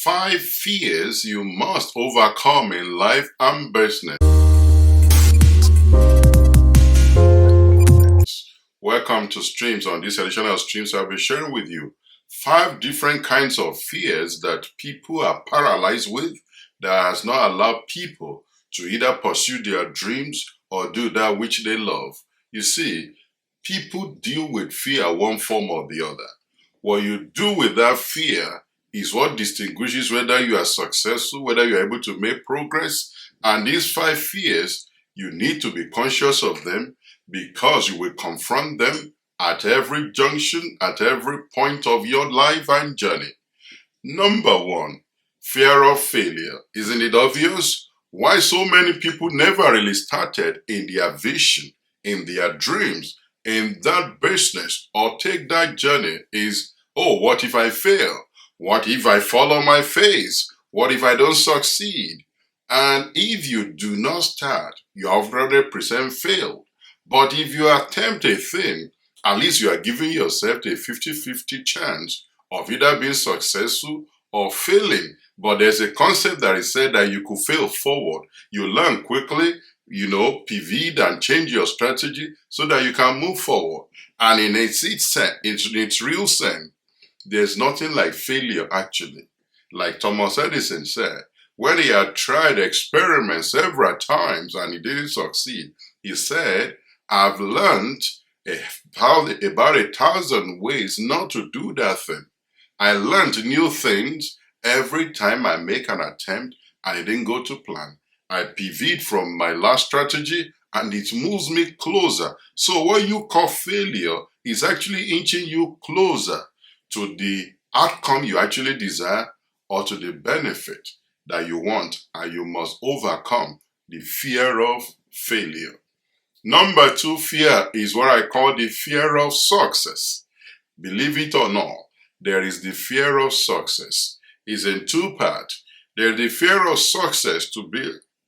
5 fears you must overcome in life and business. Welcome to Streams. On this edition of Streams, I'll be sharing with you 5 different kinds of fears that people are paralyzed with that has not allowed people to either pursue their dreams or do that which they love. You see, people deal with fear one form or the other. What you do with that fear is what distinguishes whether you are successful, whether you are able to make progress. And these 5 fears, you need to be conscious of them because you will confront them at every junction, at every point of your life and journey. Number 1, fear of failure. Isn't it obvious why so many people never really started in their vision, in their dreams, in that business, or take that journey is, oh, what if I fail? What if I fall on my face? What if I don't succeed? And if you do not start, you have 100% failed. But if you attempt a thing, at least you are giving yourself a 50-50 chance of either being successful or failing. But there's a concept that is said that you could fail forward. You learn quickly, pivot and change your strategy so that you can move forward. And in its real sense, there's nothing like failure actually. Like Thomas Edison said, when he had tried experiments several times and he didn't succeed, he said, I've learned about 1,000 ways not to do that thing. I learned new things every time I make an attempt and it didn't go to plan. I pivot from my last strategy and it moves me closer. So what you call failure is actually inching you closer to the outcome you actually desire or to the benefit that you want, and you must overcome the fear of failure. Number 2 fear is what I call the fear of success. Believe it or not, there is the fear of success. It's in 2 parts. There's the fear of success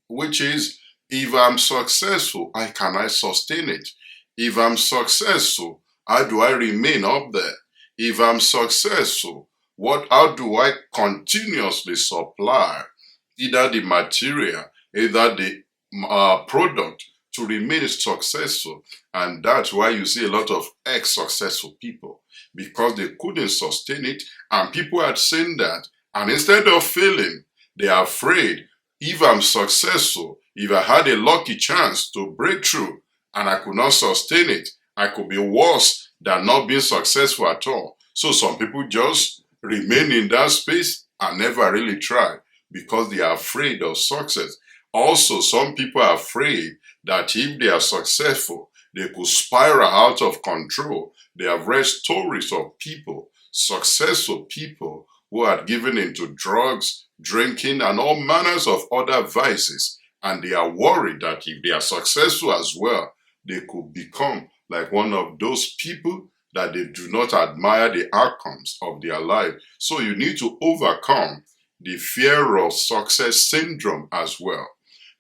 which is, if I'm successful, how can I sustain it? If I'm successful, how do I remain up there? If I'm successful, how do I continuously supply either the material, either the product to remain successful? And that's why you see a lot of ex-successful people, because they couldn't sustain it and people had seen that. And instead of failing, they are afraid, if I'm successful, if I had a lucky chance to break through and I could not sustain it, I could be worse than not being successful at all. So some people just remain in that space and never really try because they are afraid of success. Also, some people are afraid that if they are successful, they could spiral out of control. They have read stories of people, successful people, who had given into drugs, drinking, and all manners of other vices. And they are worried that if they are successful as well, they could become like one of those people that they do not admire the outcomes of their life. So you need to overcome the fear of success syndrome as well.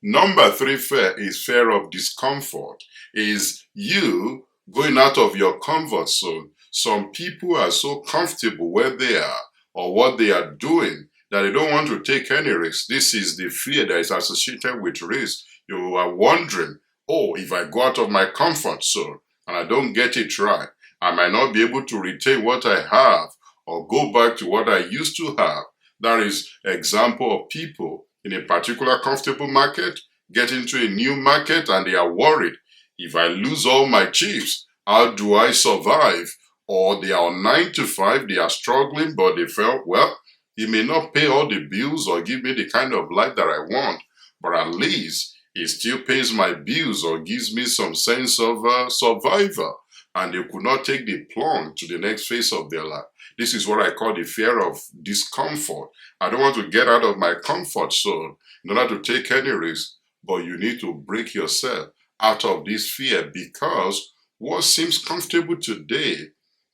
Number 3 fear is fear of discomfort. Is you going out of your comfort zone. Some people are so comfortable where they are or what they are doing that they don't want to take any risk. This is the fear that is associated with risk. You are wondering, oh, if I go out of my comfort zone and I don't get it right, I might not be able to retain what I have or go back to what I used to have. That is an example of people in a particular comfortable market get into a new market and they are worried. If I lose all my chips, how do I survive? Or they are on 9 to 5, they are struggling, but they felt, well, he may not pay all the bills or give me the kind of life that I want, but at least he still pays my bills or gives me some sense of survival. And they could not take the plunge to the next phase of their life. This is what I call the fear of discomfort. I don't want to get out of my comfort zone in order to take any risk, but you need to break yourself out of this fear, because what seems comfortable today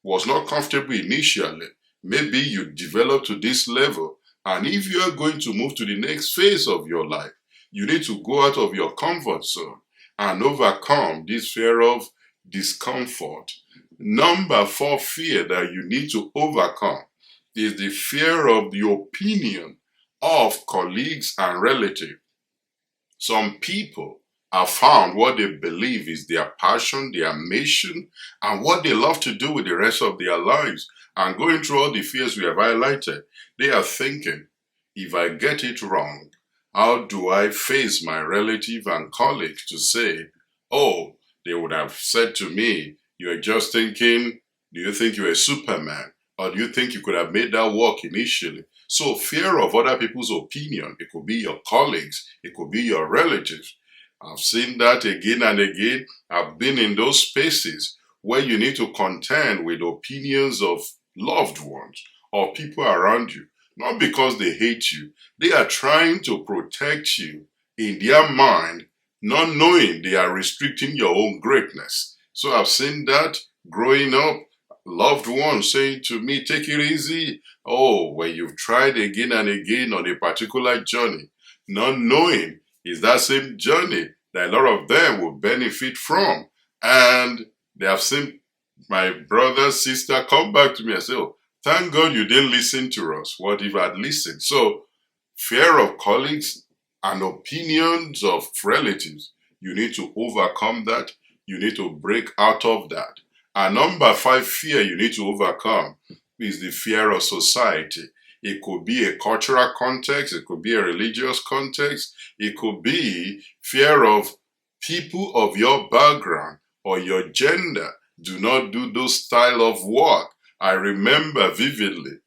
was not comfortable initially. Maybe you develop to this level, and if you are going to move to the next phase of your life, you need to go out of your comfort zone and overcome this fear of discomfort. Number 4 fear that you need to overcome is the fear of the opinion of colleagues and relatives. Some people have found what they believe is their passion, their mission, and what they love to do with the rest of their lives. And going through all the fears we have highlighted, they are thinking, if I get it wrong, how do I face my relative and colleagues to say, oh, they would have said to me, you're just thinking, do you think you're a Superman? Or do you think you could have made that work initially? So fear of other people's opinion, it could be your colleagues, it could be your relatives. I've seen that again and again. I've been in those spaces where you need to contend with opinions of loved ones or people around you. Not because they hate you. They are trying to protect you in their mind, not knowing they are restricting your own greatness. So I've seen that growing up, loved ones saying to me, take it easy. Oh, when you've tried again and again on a particular journey, not knowing is that same journey that a lot of them will benefit from. And they have seen my brother, sister come back to me and say, oh, thank God you didn't listen to us. What if I'd listened? So fear of colleagues and opinions of relatives, you need to overcome that. You need to break out of that. And number 5 fear you need to overcome is the fear of society. It could be a cultural context, it could be a religious context, it could be fear of people of your background or your gender do not do those style of work. I remember vividly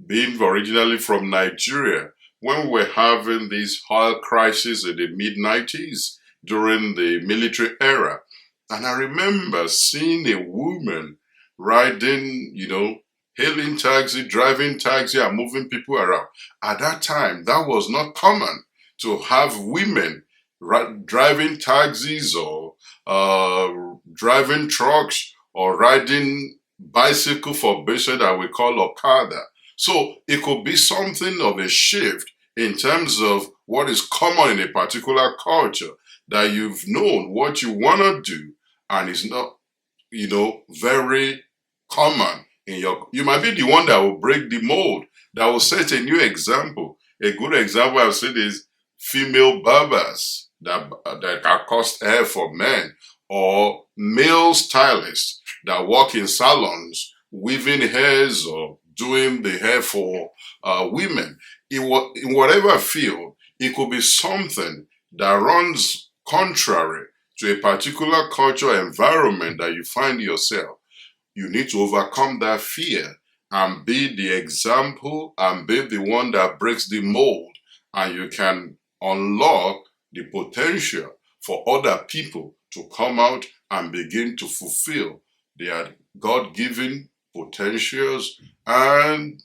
being originally from Nigeria when we were having this oil crisis in the mid-90s during the military era. And I remember seeing a woman riding, hailing taxi, driving taxi, and moving people around. At that time, that was not common to have women driving taxis or driving trucks or riding bicycle for business that we call Okada. So it could be something of a shift in terms of what is common in a particular culture, that you've known what you want to do and it's not, very common in you might be the one that will break the mold, that will set a new example. A good example I've seen is female barbers that are cost hair for men, or male stylists that work in salons weaving hairs or doing the hair for women. In whatever field, it could be something that runs contrary to a particular cultural environment that you find yourself. You need to overcome that fear and be the example and be the one that breaks the mold, and you can unlock the potential for other people to come out and begin to fulfill their God-given potentials and,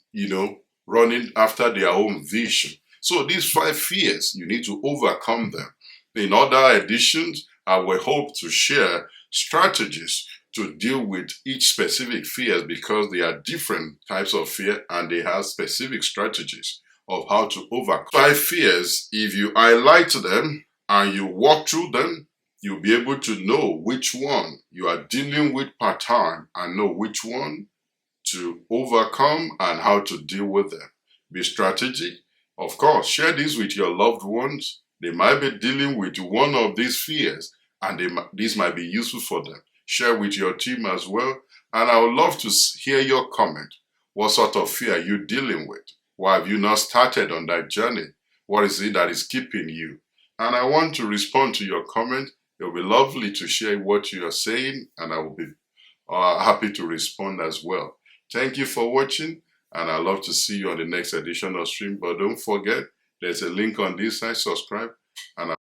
running after their own vision. So these 5 fears, you need to overcome them. In other editions, I will hope to share strategies to deal with each specific fear, because there are different types of fear and they have specific strategies of how to overcome 5 fears. If you highlight them and you walk through them, you'll be able to know which one you are dealing with part-time and know which one to overcome and how to deal with them. Be strategic. Of course, share this with your loved ones. They might be dealing with one of these fears, and this might be useful for them. Share with your team as well. And I would love to hear your comment. What sort of fear are you dealing with? Why have you not started on that journey? What is it that is keeping you? And I want to respond to your comment. It will be lovely to share what you are saying, and I will be happy to respond as well. Thank you for watching, and I'd love to see you on the next edition of Stream. But don't forget, there's a link on this side. Subscribe, and